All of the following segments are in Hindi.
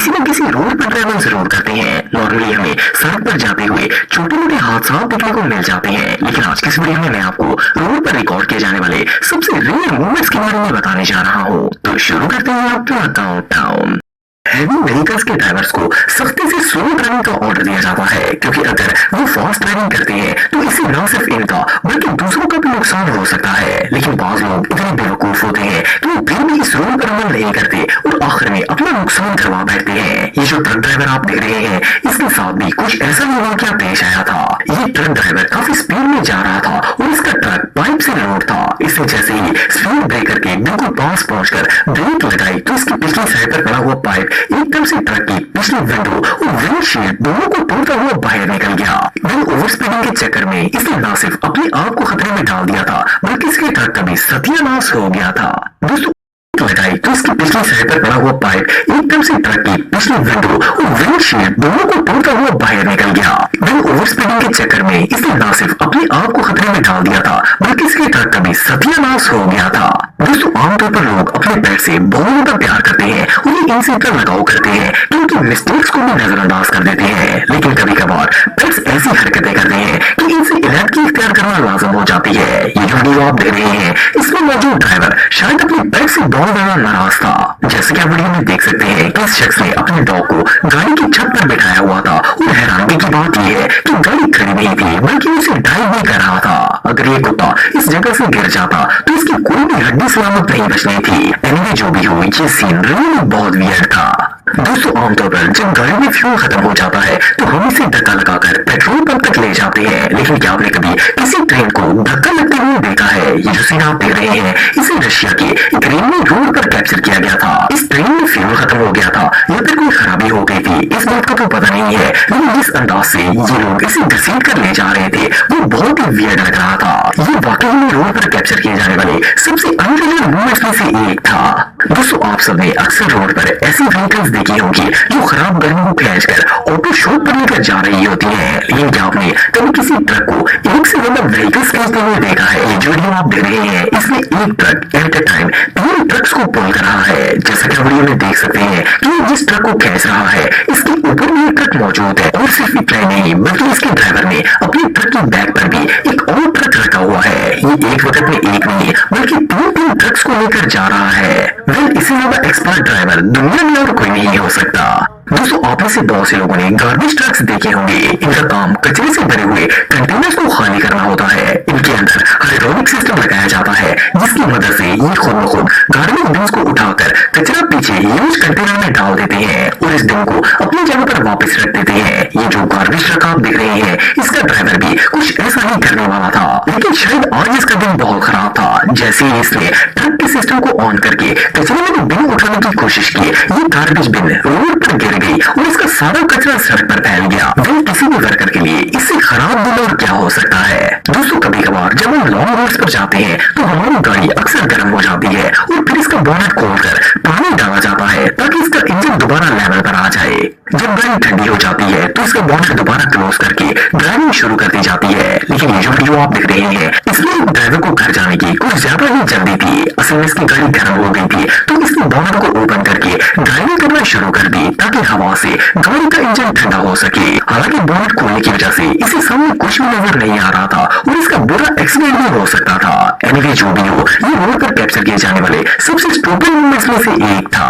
किसी न किसी रोड पर ट्रैवल जरूर करते हैं। नॉर्मली हमें सड़क पर जाते हुए छोटे मोटे हादसा देखने को मिल जाते हैं, लेकिन आज की इस वीडियो में मैं आपको रोड पर रिकॉर्ड किए जाने वाले सबसे रेयर मोमेंट्स के बारे में बताने जा रहा हूँ। तो शुरू करते हैं अपना काउंटडाउन। हैवी व्हीकल्स के ड्राइवर्स को सख्ती से स्लो ड्राइविंग का ऑर्डर दिया जाता है, क्योंकि अगर वो फास्ट ड्राइविंग करते हैं तो इससे न सिर्फ इनका बल्कि दूसरों का भी नुकसान हो सकता है। लेकिन बाज लोग इतने बेवकूफ होते हैं कि वो फिर भी इस रूल पर अमल नहीं करते और आखिर में अपना नुकसान करवा बैठते हैं। ये जो ट्रक ड्राइवर आप देख रहे हैं, इसके साथ भी कुछ ऐसा ही वाकया पेश आया था। ये ट्रक ड्राइवर काफी स्पीड में जा रहा था और इसका ट्रक पाइप से लोड था। इसने जैसे ही स्पीड ब्रेकर के बिल्कुल पास पहुंचकर ब्रेक लगाई तो इसकी पिछली साइड पर पड़ा हुआ पाइप एकदम से ट्रक की पिछली विंडो और विंडशील्ड दोनों को तोड़ता हुआ बाहर निकल गया। वह ओवर स्पीडिंग के चक्कर में इसने न सिर्फ अपने आप को खतरे में डाल दिया था, बल्कि इसके ट्रक का भी सत्यानाश हो गया था। दोस्तों लगाई तो इसकी पिछली साइड पर पड़ा हुआ पाइप एकदम से ट्रक की पिछली विंडो और विंडशील्ड दोनों को तोड़ता हुआ बाहर निकल गया। वह ओवर स्पीडिंग के चक्कर में इसने न सिर्फ अपने आप को खतरे में डाल दिया था, बल्कि इसके ट्रक का भी सत्यानाश हो गया था। दोस्तों आमतौर पर लोग अपने पेट से बहुत ज्यादा प्यार करते हैं और ये इनसे इतना लगाव करते हैं कि उनकी मिस्टेक्स को भी नजरअंदाज कर देते हैं। लेकिन कभी कभार पेट्स ऐसी हरकतें करते हैं कि इनसे इलाज इख्तियार करना लाजम हो जाती है। ये जो वीडियो आप देख रहे हैं, इसमें मौजूद ड्राइवर शायद अपने पेट से बहुत ज्यादा नाराज था। जैसे कि आप वीडियो में देख सकते हैं कि इस शख्स ने अपने डॉग को गाड़ी की छत पर बिठाया हुआ था और हैरानी की बात यह है कि गाड़ी खड़ी नहीं थी, बल्कि उसे ड्राइव भी कर रहा था। अगर ये कुत्ता इस जगह से गिर जाता तो इसकी कोई भी हड्डी सलामत नहीं बचनी थी। एनीवे जो भी हो, ये सीन रियली बहुत वियर्ड था। दोस्तों आमतौर पर जब गाड़ी में फ्यूल खत्म हो जाता है तो हम इसे धक्का लगाकर पेट्रोल पंप तक ले जाते हैं, लेकिन क्या आपने कभी किसी ट्रेन को धक्का लगते हुए देखा है? ये जो सीन आप देख रहे हैं, इसे रशिया के ग्रीनली रोड पर कैप्चर किया गया था। इस ट्रेन में फ्यूल खत्म हो गया था या फिर कोई खराबी हो गई थी, इस बात का तो पता नहीं है, लेकिन जिस अंदाज से ये लोग इसे घसीट कर ले जा रहे थे वो बहुत ही वियर्ड लग रहा था। ये वाकई में रोड पर कैप्चर किए जाने वाले सबसे अनरियल मोमेंट्स में से एक था। दोस्तों आप सबने अक्सर रोड पर ऐसी व्हीकल्स देखी होगी जो खराब गाड़ियों को खींचकर ऑटो शॉप पर लेकर जा रही होती है, लेकिन क्या आपने कभी किसी ट्रक को एक से ज्यादा व्हीकल्स खींचते हुए देखा है? ये जो वीडियो आप देख रहे हैं, इसमें एक truck at a time 3 trucks को पुल कर रहा है। जैसा कि वीडियो में देख सकते हैं कि जिस ट्रक को खींच रहा है इसके ऊपर भी एक ट्रक मौजूद है और सिर्फ इतना ही नहीं बल्कि इसके ड्राइवर ने अपने ट्रक की बैक पर भी एक और ट्रक रखा हुआ है। ये एक वक्त में एक नहीं बल्कि 3 ट्रक्स को लेकर जा रहा है। इससे ज्यादा एक्सपर्ट ड्राइवर दुनिया में और कोई नहीं हो सकता। दोस्तों आप में से बहुत से लोगों ने गार्बेज ट्रक्स देखे होंगे। इनका काम कचरे से भरे हुए कंटेनर्स को खाली करना होता है। इनके अंदर हाइड्रोलिक सिस्टम लगाया जाता है जिसकी मदद से ये खुद ब खुद गार्बेज बिन्स को उठाकर कचरा पीछे यूज कंटेनर में डाल देते हैं और इस बिन को अपनी जगह पर वापस रख देते हैं। ये जो गार्बेज ट्रक आप देख रहे हैं, इसका ड्राइवर भी कुछ ऐसा ही करने वाला था, लेकिन शायद आज इसका दिन बहुत खराब था। जैसे ही इसने ट्रक के सिस्टम को ऑन करके कचरे में बिन उठाने की कोशिश की, ये गार्बेज बिन रोड पर गिर गई और इसका सारा कचरा सड़क पर फैल गया। वह किसी भी वर्कर के लिए इससे खराब दिन और क्या हो सकता है? दोस्तों कभी कभार जब हम लॉन्ग रूट्स पर जाते हैं तो हमारी गाड़ी अक्सर गर्म हो जाती है और फिर इसका बोनट खोलकर पानी डाला जाता है ताकि इसका इंजन दोबारा लेवल पर आ जाए। जब गाड़ी ठंडी हो जाती है तो इसका बोनट दोबारा क्लोज करके ड्राइविंग शुरू कर दी जाती है। लेकिन ये जो वीडियो आप देख रहे हैं, इसमें ड्राइवर को घर जाने की कुछ ज्यादा ही जल्दी थी। असल में इसकी गाड़ी गर्म हो गई थी तो इसने बोनट को ओपन करके ड्राइविंग करना शुरू कर दी ताकि हवा से गाड़ी का इंजन ठंडा हो सके। हालांकि बोनट खोलने की वजह से इसे सामने कुछ भी नजर नहीं आ रहा था और इसका बुरा एक्सीडेंट भी हो सकता था। एनीवे जो भी हो, ये रोड पर कैप्चर किए जाने वाले सबसे स्टूपिड मोमेंट्स में से एक था।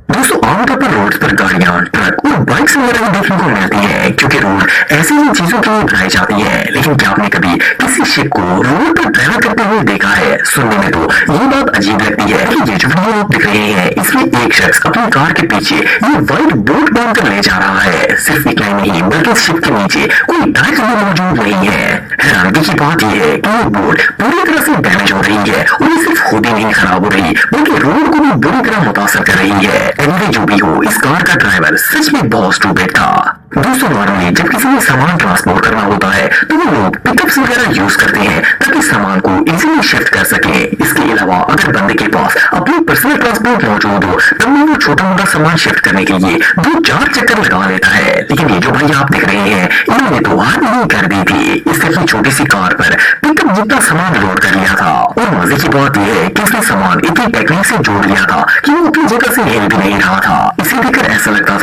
दोस्तों आमतौर पर रोड पर गाड़ियां, ट्रक और बाइक्स वगैरह देखने को मिलती है, क्योंकि रोड ऐसी ही चीजों के लिए बनाई जाती है। लेकिन क्या आपने कभी किसी शिप को रोड पर ट्रैवल करते हुए देखा है? सुनने में तो ये बात अजीब लगती है कि ये जो वीडियो आप देख रहे हैं, इसमें एक शख्स अपनी कार के पीछे ये व्हाइट बोट बांधकर ले जा रहा है। सिर्फ इतना ही नहीं बल्कि शिप के नीचे कोई टायर भी मौजूद नहीं है। हैरानी की बात यह है कि ये बोट पूरी तरह से डैमेज हो रही है और ये सिर्फ खुद ही नहीं खराब हो रही बल्कि रोड को भी बुरी तरह मुतासर कर रही है। एनीवे जो भी हो, इस कार का ड्राइवर सच में बहुत स्टूपिड था। दोस्तों नॉर्मली जब किसी ने सामान ट्रांसपोर्ट करना होता है तो वो लोग पिकअप्स वगैरह यूज करते हैं ताकि सामान को इजीली शिफ्ट कर सके। इसके अलावा अगर बंदे के पास अपनी पर्सनल ट्रांसपोर्ट मौजूद हो तब वो छोटा मोटा सामान शिफ्ट करने के लिए 2-4 चक्कर लगा लेता है। लेकिन ये जो भाई आप देख रहे हैं, इन्होंने तो हाथ नहीं कर दी थी। इसने अपनी छोटी सी कार पर पिकअप जितना सामान लोड कर लिया था और मजे की बात यह है कि उसने सामान इतनी टेक्निक से जोड़ लिया था कि वो अपनी जगह से हिल भी नहीं रहा था। इसे देखकर ऐसा लगता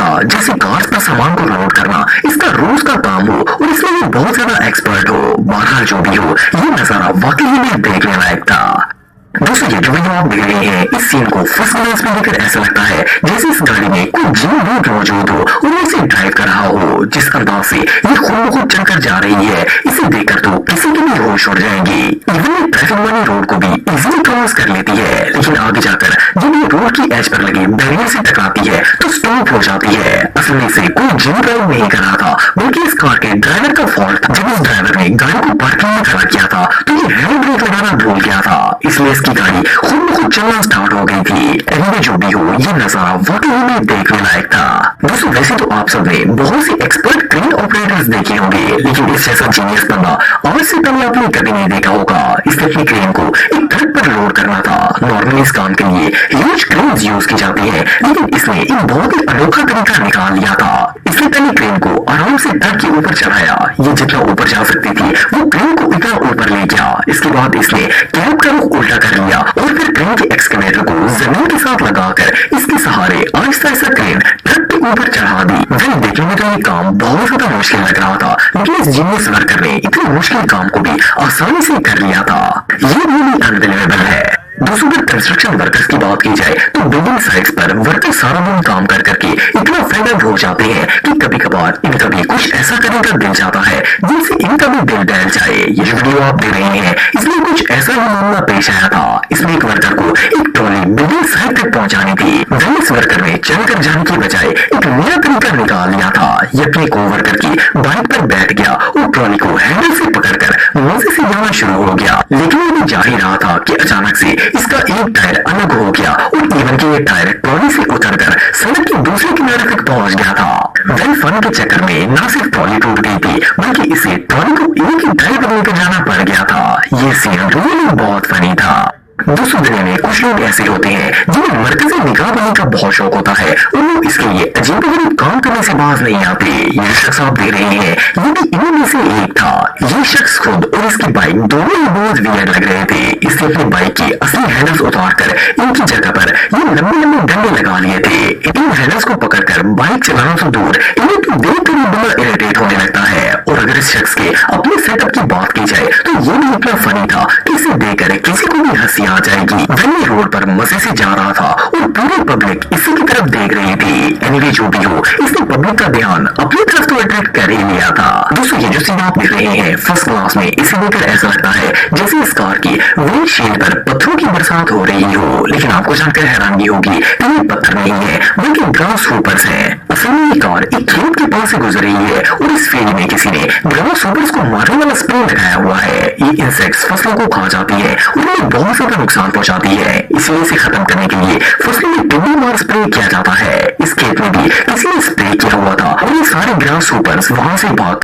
सामान को लोड करना इसका रोज का काम हो और इसमें वो बहुत ज्यादा एक्सपर्ट हो। बहरहाल जो भी हो, ये नजारा वाकई में देखने लायक था। दोस्तों ये जो वीडियो आप देख रहे हैं, इस सीन को फर्स्ट ग्लांस में देखकर ऐसा लगता है जैसे इस गाड़ी में कोई जीवन लोग मौजूद हो और वो इसे ड्राइव कर रहा हो। जिस अंदाज से ये खुद चलकर जा रही है, इसे देखकर तो किसी की भी होश उड़ जाएंगी। इवन ये ट्रैफिक वाली रोड को भी इजीली क्रॉस कर लेती है, लेकिन आगे जाकर जब ये रोड की एज पर लगे बैरियर से टकराती है तो स्टॉप हो जाती है। असल में इसे कोई जिम ड्राइव नहीं कर रहा था, बल्कि इस कार के ड्राइवर का फॉल्ट था। जब इस ड्राइवर ने गाड़ी को पार्किंग में खड़ा किया था तो ये हैंड ब्रेक लगाना भूल गया था, इसलिए इसकी गाड़ी खुद चलना स्टार्ट हो गई थी। एनीवे जो भी हो, ये नजारा वाकई में देखने लायक था। दोस्तों वैसे तो आप सबने बहुत से एक्सपर्ट क्रेन ऑपरेटर्स देखे होंगे, लेकिन इस जैसा जीनियस बंदा आज से पहले आपने कभी नहीं देखा होगा। इसने अपनी क्रेन को एक ट्रक पर लोड करना था। नॉर्मली इस काम के लिए ह्यूज क्रेन यूज की जाती है, लेकिन इसने एक बहुत ही अनोखा तरीका निकाल लिया था। इसने पहले क्रेन को आराम से ट्रक के ऊपर चढ़ाया। ये जितना ऊपर जा सकती थी वो क्रेन को इतना ऊपर ले गया। इसके बाद इसने कैब का रुख उल्टा कर लिया और फिर क्रेन के एक्सकवेटर को जमीन के साथ लगाकर इसके सहारे आहिस्ता आहिस्ता क्रेन ट्रक के ऊपर चढ़ा दी। वह देखने में तो ये काम बहुत ज्यादा मुश्किल लग रहा था, लेकिन इस जीनियस वर्कर ने इतने मुश्किल काम को भी आसानी से कर लिया था। ये रियली अनबिलीवेबल है। दोस्तों अगर कंस्ट्रक्शन वर्कर्स की बात की जाए तो बिल्डिंग साइट्स पर वर्कर सारा दिन काम कर करके इतना फेड अप हो जाते हैं कि कभी कभार इनका भी कुछ ऐसा करने का दिल जाता है जिनसे इनका भी दिल दहल जाए। ये जो वीडियो आप देख रहे हैं, इसमें कुछ ऐसा ही मामला पेश आया था। इसमें एक वर्कर को एक ट्रॉली बिल्डिंग साइट तक पहुंचानी थी। वह इस वर्कर ने चलकर जाने की बजाय एक नया तरीका निकाल लिया था। ये अपने कोवर्कर की बाइक पर बैठ गया और ट्रॉली को हैंडल से पकड़कर मजे से जाना शुरू हो गया। लेकिन वो भी जा ही रहा था कि अचानक से इसका एक टायर अलग हो गया और इवन कि ये टायर ट्रॉली से उतरकर सड़क के दूसरे किनारे तक पहुंच गया था। वेल फन के चक्कर में न सिर्फ ट्रॉली टूट गई थी, बल्कि इसे ट्रॉली को एक ही टायर पर लेकर जाना पड़ गया था। ये सीन रियली बहुत फनी था। दोस्तों दुनिया में कुछ लोग ऐसे होते हैं जिन्हें मरकजी निगाह बनने का बहुत शौक होता है और वो इसके लिए अजीब काम करने से बाज नहीं आते। ये शख्स आप देख रहे हैं, ये भी इन्हीं में से एक था। ये शख्स खुद और इसकी बाइक दोनों ही बहुत वियर्ड लग रहे थे। इसने अपनी बाइक की असली हैंडल्स उतारकर इनकी जगह पर ये लंबे डंडे लगा लिए थे। इन हैंडल्स को पकड़कर बाइक चलाने से दूर इन्हें तो देखकर ही बड़ा इरिटेट होने लगता है। और अगर इस शख्स के अपने सेटअप की बात की जाए तो ये भी इतना फनी था कि इसे देखकर किसी को भी हंसी आ जाएगी। वह रोड पर मजे से जा रहा था और पूरी पब्लिक इसी की तरफ देख रही थी। एनीवे जो भी हो, इसने पब्लिक का ध्यान अपनी तरफ तो अट्रैक्ट कर ही लिया था। दोस्तों ये जो सीन आप देख रहे हैं फर्स्ट क्लास में, इसे देखकर ऐसा लगता है जैसे इस कार की विंडशील्ड पर पत्थरों की बरसात हो रही हो। लेकिन आपको जानकर हैरानी होगी कि ये पत्थर नहीं है बल्कि ग्रास होपर्स है। असल में ये कार एक खेत के पास से गुजर रही है और इस फील्ड में किसी ने ग्रास होपर्स को मारने वाला स्प्रे लगाया हुआ है। ये इंसेक्ट्स फसलों को खा जाती है और उन्हें बहुत ज्यादा नुकसान पहुंचाती है। इसलिए इसे खत्म करने के लिए फसलों में टिड्डी मार स्प्रे किया जाता है। इस खेत में भी किसी ने स्प्रे किया हुआ था और ये सारे ग्रास होपर्स वहां से भाग